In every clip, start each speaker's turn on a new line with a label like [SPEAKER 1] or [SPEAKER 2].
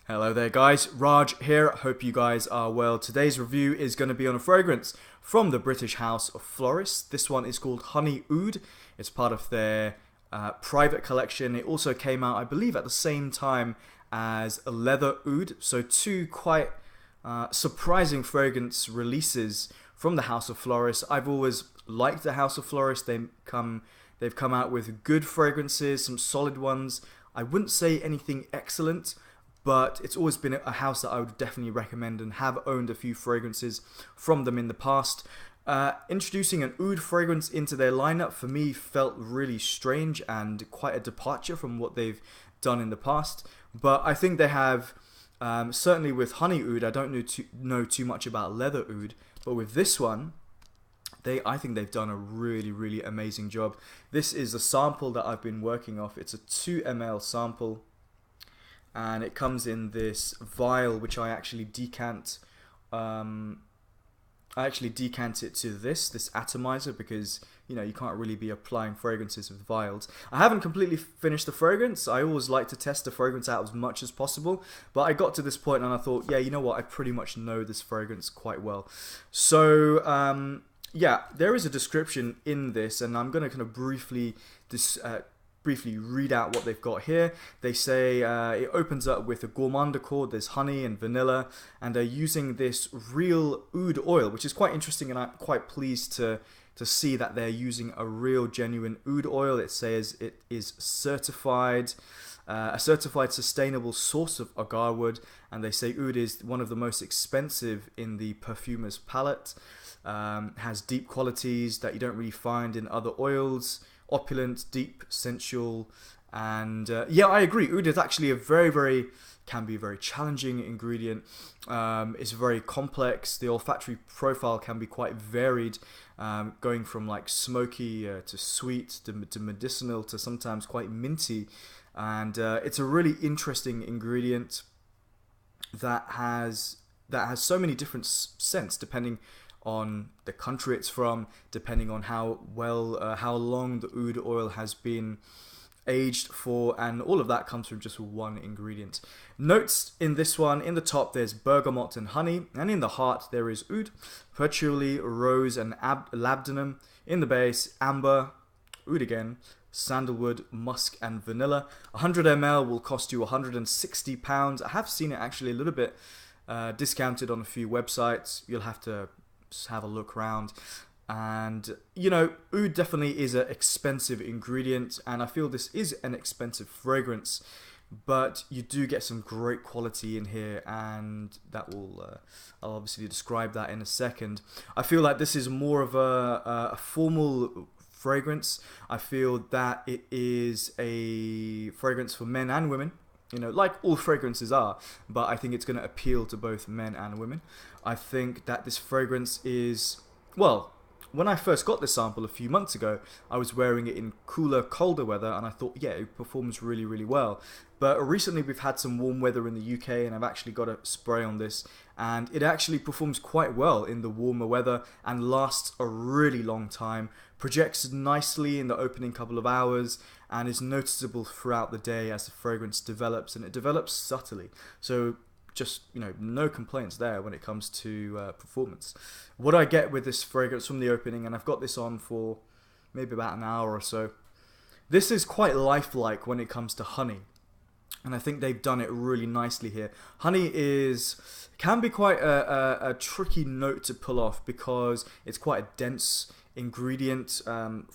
[SPEAKER 1] Hello there guys, Raj here, hope you guys are well. Today's review is going to be on a fragrance from the British house of Floris. This one is called Honey Oud. It's part of their private collection. It also came out, I believe, at the same time as a Leather Oud. So two quite surprising fragrance releases from the house of Floris. I've always liked the house of Floris. They've come out with good fragrances, some solid ones. I wouldn't say anything excellent, but it's always been a house that I would definitely recommend and have owned a few fragrances from them in the past. Introducing an oud fragrance into their lineup for me felt really strange and quite a departure from what they've done in the past. But I think they have, certainly with Honey Oud, I don't know too much about Leather Oud, but with this one, I think they've done a really amazing job. This is a sample that I've been working off. It's a 2 ml sample, and it comes in this vial which I actually decant. I actually decant it to this atomizer because you can't really be applying fragrances with vials. I haven't completely finished the fragrance. I always like to test the fragrance out as much as possible, but I got to this point and I thought, yeah, you know what, I pretty much know this fragrance quite well. So yeah, there is a description in this, and I'm going to kind of briefly read out what they've got here. They say it opens up with a gourmand accord. There's honey and vanilla, and they're using this real oud oil, which is quite interesting, and I'm quite pleased to see that they're using a real genuine oud oil. It says it is certified, a certified sustainable source of agar wood, and they say oud is one of the most expensive in the perfumer's palette. Has deep qualities that you don't really find in other oils. Opulent, deep, sensual, and yeah, I agree. Oud is actually can be a very challenging ingredient. It's very complex. The olfactory profile can be quite varied, going from like smoky to sweet to medicinal to sometimes quite minty, and it's a really interesting ingredient that has so many different scents depending on the country it's from, depending on how long the oud oil has been aged for, and all of that comes from just one ingredient. Notes in this one: in the top there's bergamot and honey, and in the heart there is oud, patchouli, rose, and labdanum. In the base, amber, oud again, sandalwood, musk, and vanilla. 100 ml will cost you £160. I have seen it actually a little bit discounted on a few websites. You'll have to have a look around, and oud definitely is an expensive ingredient, and I feel this is an expensive fragrance, but you do get some great quality in here, and that will I'll obviously describe that in a second. I feel like this is more of a formal fragrance. I feel that it is a fragrance for men and women, like all fragrances are, but I think it's going to appeal to both men and women. I think that this fragrance is, well, when I first got this sample a few months ago, I was wearing it in cooler, colder weather, and I thought, yeah, it performs really well. But recently we've had some warm weather in the UK, and I've actually got a spray on this, and it actually performs quite well in the warmer weather and lasts a really long time, projects nicely in the opening couple of hours, and is noticeable throughout the day as the fragrance develops, and it develops subtly. So just, no complaints there when it comes to performance. What I get with this fragrance from the opening, and I've got this on for maybe about an hour or so, this is quite lifelike when it comes to honey, and I think they've done it really nicely here. Honey can be quite a tricky note to pull off because it's quite a dense ingredient on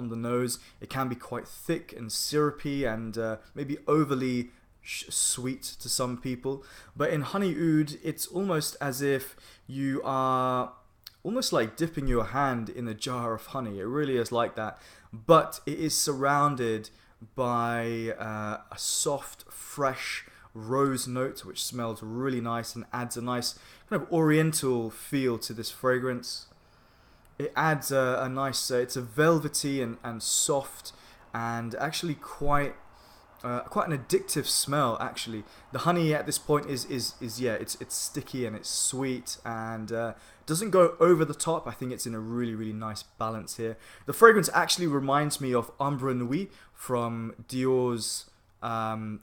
[SPEAKER 1] the nose. It can be quite thick and syrupy and maybe overly sweet to some people, but in Honey Oud it's almost as if you are almost like dipping your hand in a jar of honey. It really is like that, but it is surrounded by a soft, fresh rose note which smells really nice and adds a nice kind of oriental feel to this fragrance. It adds a nice, it's a velvety and soft and actually quite an addictive smell. Actually, the honey at this point is yeah, it's sticky and it's sweet and doesn't go over the top. I think it's in a really nice balance here. The fragrance actually reminds me of Ambre Nuit from Dior's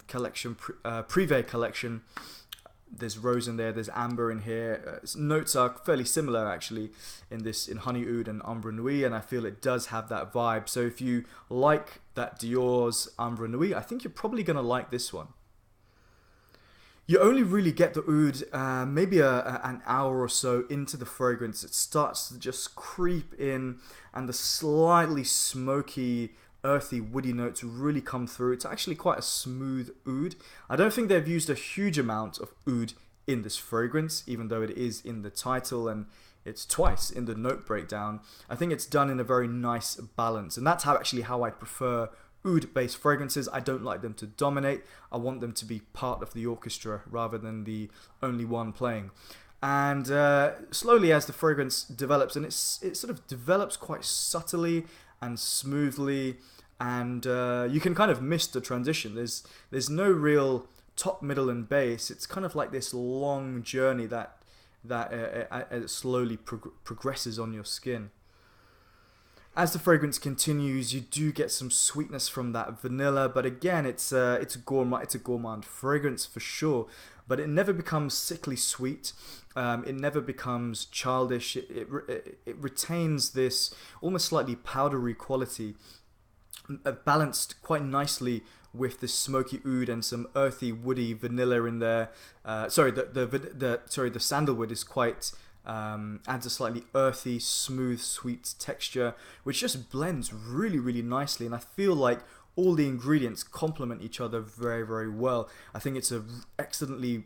[SPEAKER 1] collection, Privé collection. There's rose in there, there's amber in here. Notes are fairly similar actually in honey oud and ambre nuit, and I feel it does have that vibe. So if you like that Dior's ambre nuit, I think you're probably gonna like this one. You only really get the oud maybe an hour or so into the fragrance. It starts to just creep in, and the slightly smoky, earthy, woody notes really come through. It's actually quite a smooth oud. I don't think they've used a huge amount of oud in this fragrance, even though it is in the title and it's twice in the note breakdown. I think it's done in a very nice balance, and that's how I prefer oud-based fragrances. I don't like them to dominate. I want them to be part of the orchestra rather than the only one playing. And slowly as the fragrance develops, and it sort of develops quite subtly and smoothly, and you can kind of miss the transition. There's no real top, middle, and base. It's kind of like this long journey that slowly progresses on your skin. As the fragrance continues, you do get some sweetness from that vanilla, but again, it's a gourmand fragrance for sure. But it never becomes sickly sweet. It never becomes childish. It retains this almost slightly powdery quality, balanced quite nicely with this smoky oud and some earthy, woody vanilla in there. The sandalwood is quite adds a slightly earthy, smooth, sweet texture, which just blends really, really nicely. And I feel like all the ingredients complement each other very, very well. I think it's a excellently,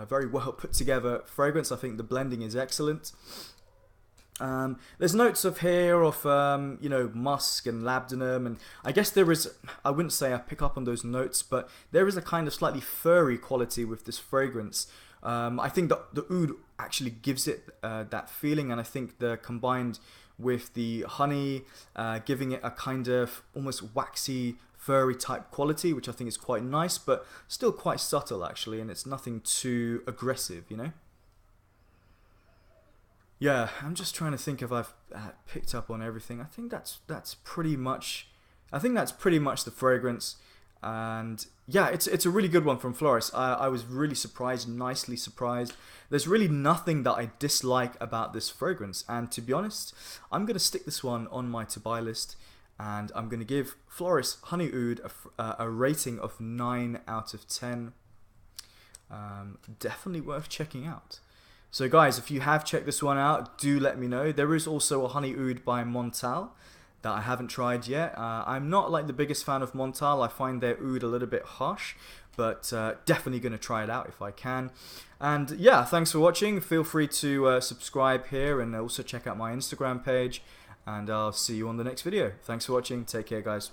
[SPEAKER 1] very well put together fragrance. I think the blending is excellent. There's notes of musk and labdanum, and I guess I wouldn't say I pick up on those notes, but there is a kind of slightly furry quality with this fragrance. I think that the oud actually gives it that feeling, and I think they're combined with the honey, giving it a kind of almost waxy, furry type quality, which I think is quite nice, but still quite subtle actually, and it's nothing too aggressive, you know? Yeah, I'm just trying to think if I've picked up on everything. I think that's pretty much the fragrance. And yeah, it's a really good one from Floris. I was really surprised, nicely surprised. There's really nothing that I dislike about this fragrance, and to be honest, I'm going to stick this one on my to buy list, and I'm going to give Floris Honey Oud a rating of 9 out of 10. Definitely worth checking out. So guys, if you have checked this one out, do let me know. There is also a Honey Oud by Montal that I haven't tried yet. I'm not like the biggest fan of Montal. I find their oud a little bit harsh, but definitely going to try it out if I can. And yeah, thanks for watching. Feel free to subscribe here and also check out my Instagram page, and I'll see you on the next video. Thanks for watching. Take care, guys.